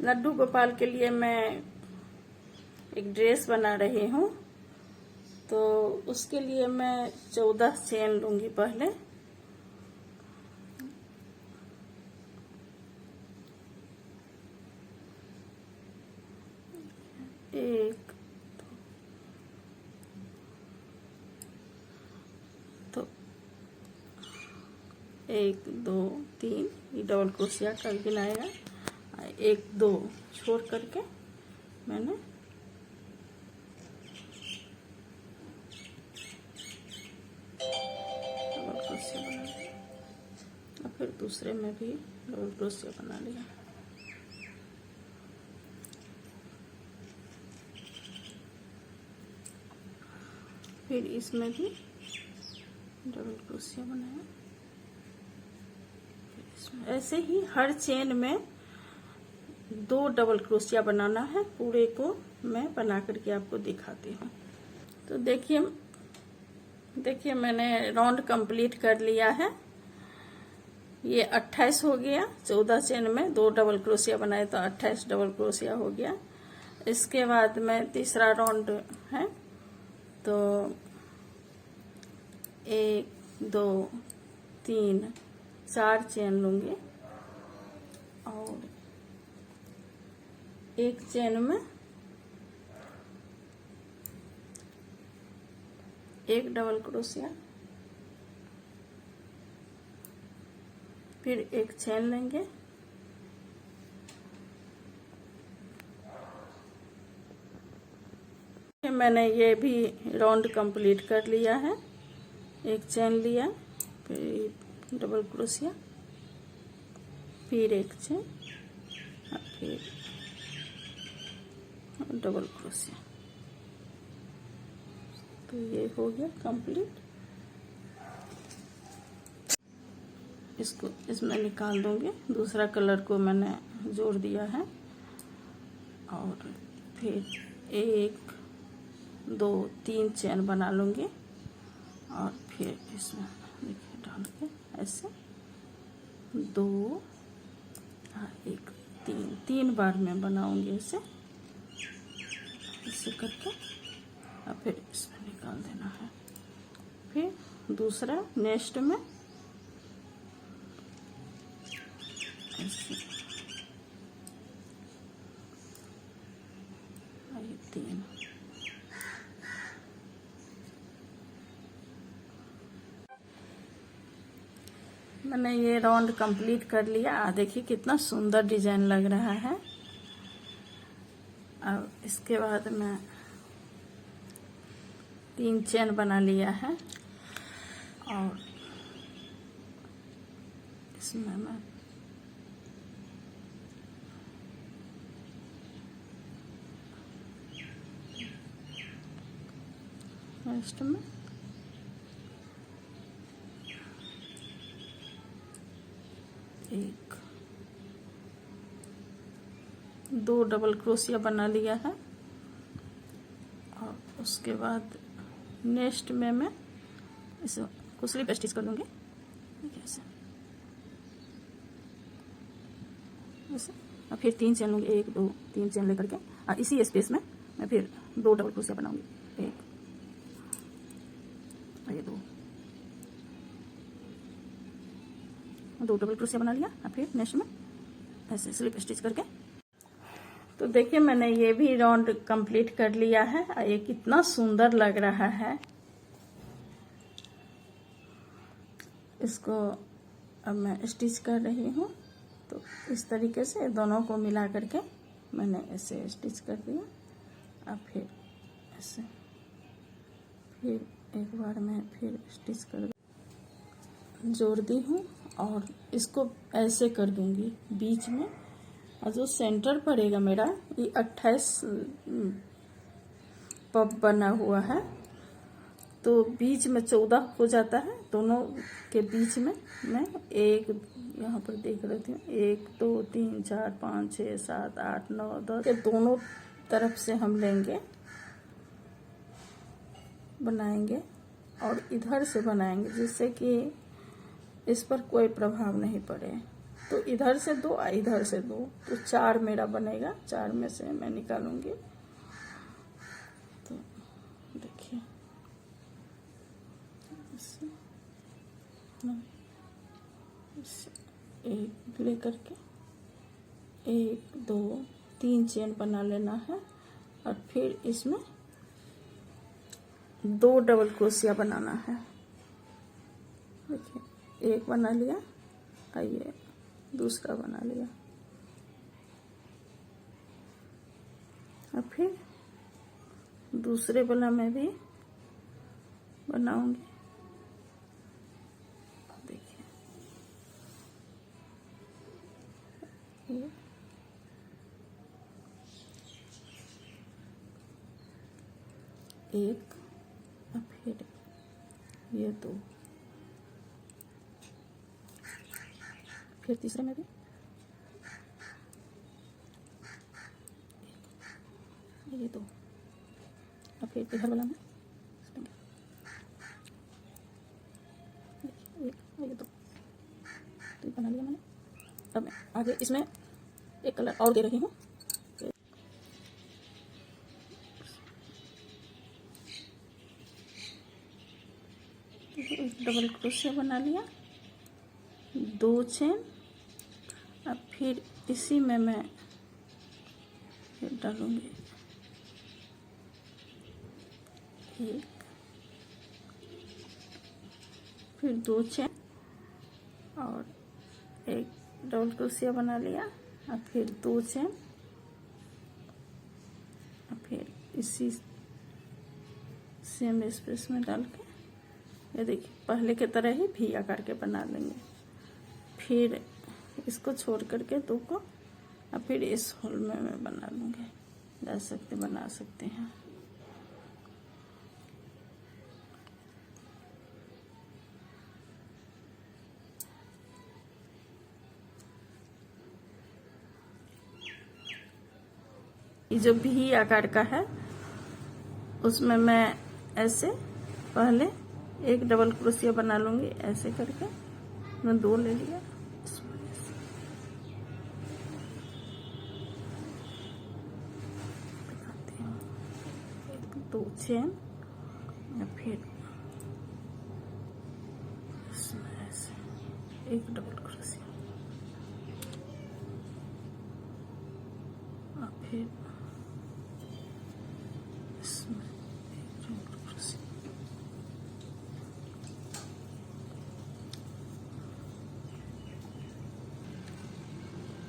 लड्डू गोपाल के लिए मैं एक ड्रेस बना रही हूँ। तो उसके लिए मैं 14 चेन लूंगी पहले। एक तो 1 2 3 ये डबल क्रोशिया का गिनाएगा। 1 2 छोड़ करके मैंने डबल क्रोशिया बना लिया और फिर दूसरे में भी डबल क्रोशिया बना लिया। फिर इसमें भी डबल क्रोशिया बनाया। ऐसे ही हर चेन में 2 डबल क्रोशिया बनाना है। पूरे को मैं बना करके आपको दिखाती हूँ। तो देखिए मैंने राउंड कंप्लीट कर लिया है। ये 28 हो गया। 14 चेन में 2 डबल क्रोशिया बनाए तो 28 डबल क्रोशिया हो गया। इसके बाद मैं तीसरा राउंड है तो 1 2 3 4 चेन लूंगी और एक चेन में 1 डबल क्रोशिया, फिर एक चेन लेंगे, मैंने ये भी राउंड कंप्लीट कर लिया है। एक चेन लिया, फिर डबल क्रोशिया, फिर एक चेन, फिर डबल क्रोशिया। तो ये हो गया कंप्लीट। इसको इसमें निकाल दूंगी। दूसरा कलर को मैंने जोड़ दिया है और फिर 1 2 3 चेन बना लूंगी और फिर इसमें देखिए डाल के ऐसे 2 1 3 बार में बनाऊंगी ऐसे करके और फिर इसमें निकाल देना है। फिर दूसरा नेक्स्ट में ऐसे ये 3 मैंने ये राउंड कंप्लीट कर लिया। देखिए कितना सुंदर डिजाइन लग रहा है। अब इसके बाद मैं 3 चेन बना लिया है और इसमें मैं नेक्स्ट में 1 2 डबल क्रोशिया बना लिया है और उसके बाद नेक्स्ट में मैं इसको स्लिप स्टिच कर दूंगी ऐसे और फिर 3 चेन लूंगी। 1 2 3 चेन लेकर के और इसी स्पेस में मैं फिर 2 डबल क्रोशिया बनाऊंगी। 1 और ये 2 डबल क्रोशिया बना लिया और फिर नेक्स्ट में ऐसे स्लिप स्टिच करके। तो देखिए मैंने ये भी राउंड कंप्लीट कर लिया है और ये कितना सुंदर लग रहा है। इसको अब मैं स्टिच कर रही हूँ। तो इस तरीके से दोनों को मिला करके मैंने ऐसे स्टिच कर दिया और फिर ऐसे फिर एक बार मैं फिर स्टिच कर जोड़ दी हूँ और इसको ऐसे कर दूंगी बीच में। और जो सेंटर पड़ेगा मेरा ये 28 पब बना हुआ है तो बीच में 14 हो जाता है। दोनों के बीच में मैं एक यहाँ पर देख रही हूँ 1 2 3 4 5 6 7 8 9 10 के दोनों तरफ से हम लेंगे बनाएंगे और इधर से बनाएंगे जिससे कि इस पर कोई प्रभाव नहीं पड़े। तो इधर से दो और इधर से दो, तो 4 मेरा बनेगा। 4 में से मैं निकालूंगी। तो देखिए एक लेकर के 1 2 3 चेन बना लेना है और फिर इसमें 2 डबल क्रोशिया बनाना है। देखिए एक बना लिया, आइए दूसरा बना लिया और फिर दूसरे वाला में भी बनाऊंगी। देखिए एक और फिर ये 2, फिर तीसरे में भी ये 2 और फिर इधर वाला में एक और ये 2। तो बना लिया मैंने। अब मैं आगे इसमें एक कलर और दे रही हूँ। डबल क्रोशिया बना लिया, 2 चेन, अब फिर इसी में मैं डालूंगी 1, फिर 2 चेन और एक डबल क्रोशिया बना लिया और फिर 2 चेन और फिर इसी सेम स्पेस में डाल के ये देखिए पहले की तरह ही भी आकार के बना लेंगे। फिर इसको छोड़ करके 2 को और फिर इस होल में मैं बना लूँगी। जा सकते बना सकते हैं। ये जो भी आकार का है उसमें मैं ऐसे पहले एक डबल क्रोशिया बना लूँगी। ऐसे करके मैं 2 ले लिया, दिखाती हूँ। 2 चेन या फिर इसमें ऐसे एक डबल क्रोशिया और फिर इसमें एक डबल क्रोशिया,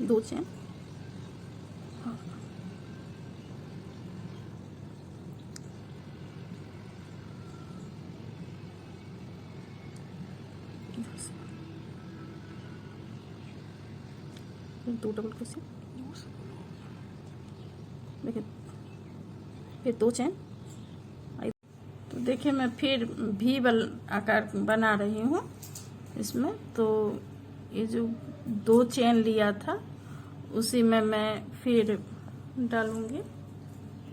2 चेन और इधर से 2 डबल क्रोशिया, देखिए फिर 2 चेन। तो देखिए मैं फिर भी आकार बना रही हूँ इसमें। तो ये जो 2 चेन लिया था उसी में मैं फिर डालूंगी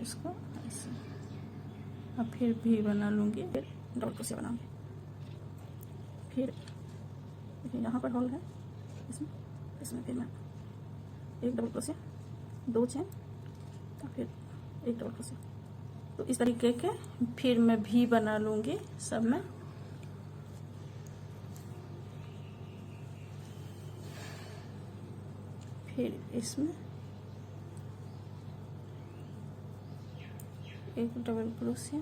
इसको ऐसे और फिर भी बना लूँगी, फिर डबल क्रोशिया बनाऊंगी। फिर यहाँ पर होल है, इसमें फिर मैं एक डबल क्रोशिया, 2 चेन और फिर एक डबल क्रोशिया। तो इस तरीके के फिर मैं भी बना लूँगी सब में। फिर इसमें एक डबल क्रोशिया,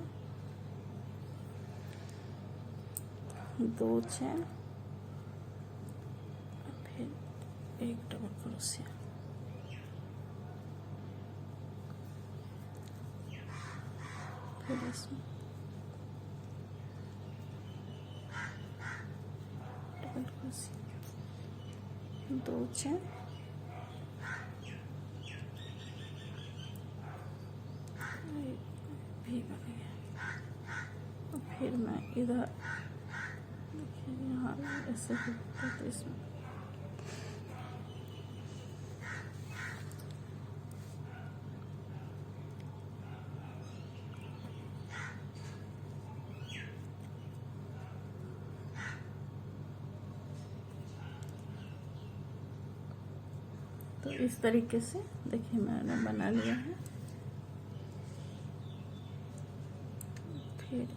2 चेन फिर एक डबल क्रोशिया, फिर इसमें डबल क्रोशिया, 2 चेन भी बन गया। और फिर मैं इधर देखिए यहाँ ऐसे होता तो इसमें तो इस तरीके से देखिए मैंने बना लिया है। फिर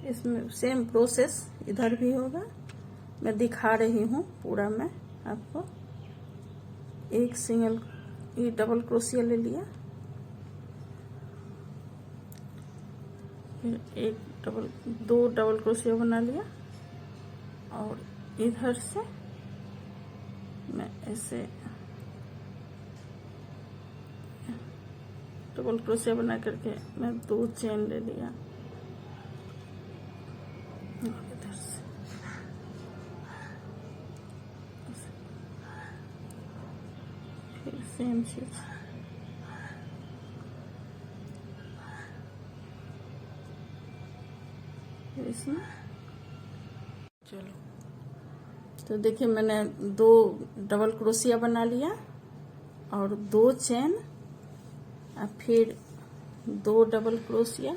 इसमें सेम प्रोसेस इधर भी होगा। मैं दिखा रही हूँ पूरा मैं आपको। एक सिंगल ये डबल क्रोशिया ले लिया, फिर दो डबल क्रोशिया बना लिया और इधर से मैं ऐसे डबल क्रोशिया बना करके मैं 2 चेन ले लिया इधर से। फिर सेम चीज इसमें। चलो तो देखिए मैंने 2 डबल क्रोशिया बना लिया और 2 चेन और फिर 2 डबल क्रोशिया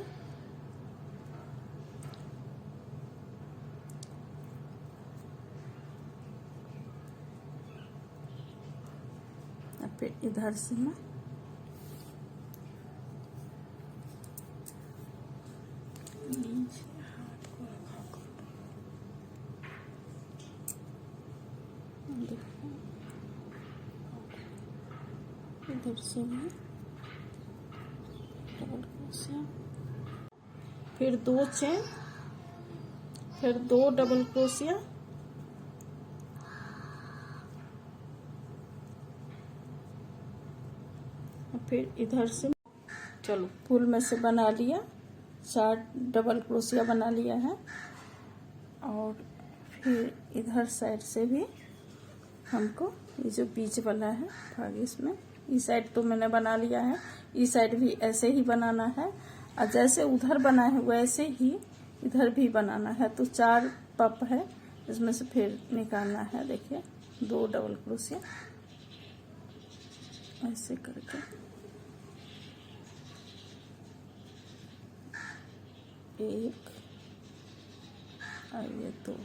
और फिर इधर से मैं इधर से मैं डबल क्रोशिया, फिर 2 चेन, फिर 2 डबल क्रोशिया, फिर इधर से चलो फूल में से बना लिया, 4 डबल क्रोशिया बना लिया है। और फिर इधर साइड से भी हमको ये जो बीच वाला है भाग इसमें, इस साइड तो मैंने बना लिया है, इस साइड भी ऐसे ही बनाना है और जैसे उधर बना है वैसे ही इधर भी बनाना है। तो 4 पप है, इसमें से फिर निकालना है। देखिए 2 डबल क्रोशिया ऐसे करके एक और ये 2,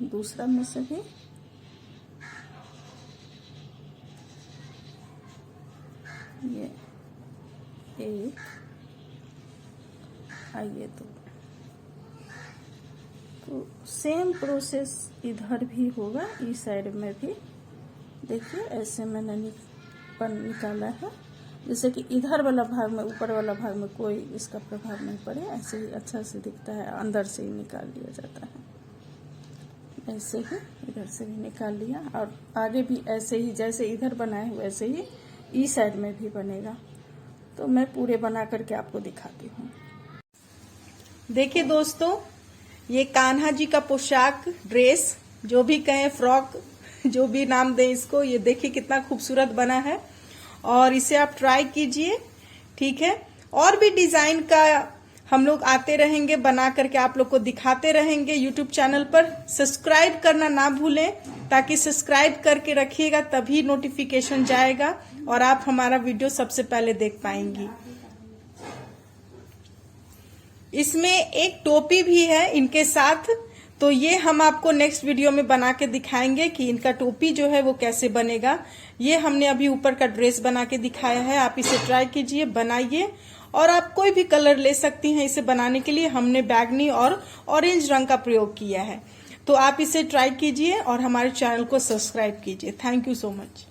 दूसरा में से भी ये 1 और ये 2। तो सेम प्रोसेस इधर भी होगा, इस साइड में भी देखिए ऐसे मैंने निकाला है, जैसे कि इधर वाला भाग में, ऊपर वाला भाग में कोई इसका प्रभाव नहीं पड़े, ऐसे ही अच्छा से दिखता है, अंदर से ही निकाल लिया जाता है। ऐसे ही इधर से भी निकाल लिया और आगे भी ऐसे ही जैसे इधर बनाए वैसे ही इस साइड में भी बनेगा। तो मैं पूरे बना करके आपको दिखाती हूँ। देखिए दोस्तों, ये कान्हा जी का पोशाक, ड्रेस, जो भी कहें, फ्रॉक, जो भी नाम दें इसको, ये देखिए कितना खूबसूरत बना है और इसे आप ट्राई कीजिए, ठीक है। और भी डिजाइन का हम लोग आते रहेंगे, बना करके आप लोग को दिखाते रहेंगे यूट्यूब चैनल पर। सब्सक्राइब करना ना भूलें, ताकि सब्सक्राइब करके रखिएगा, तभी नोटिफिकेशन जाएगा और आप हमारा वीडियो सबसे पहले देख पाएंगी। इसमें एक टोपी भी है इनके साथ, तो ये हम आपको नेक्स्ट वीडियो में बना के दिखाएंगे कि इनका टोपी जो है वो कैसे बनेगा। ये हमने अभी ऊपर का ड्रेस बना के दिखाया है, आप इसे ट्राई कीजिए, बनाइए और आप कोई भी कलर ले सकती हैं इसे बनाने के लिए। हमने बैगनी और ऑरेंज रंग का प्रयोग किया है, तो आप इसे ट्राई कीजिए और हमारे चैनल को सब्सक्राइब कीजिए। Thank you so much.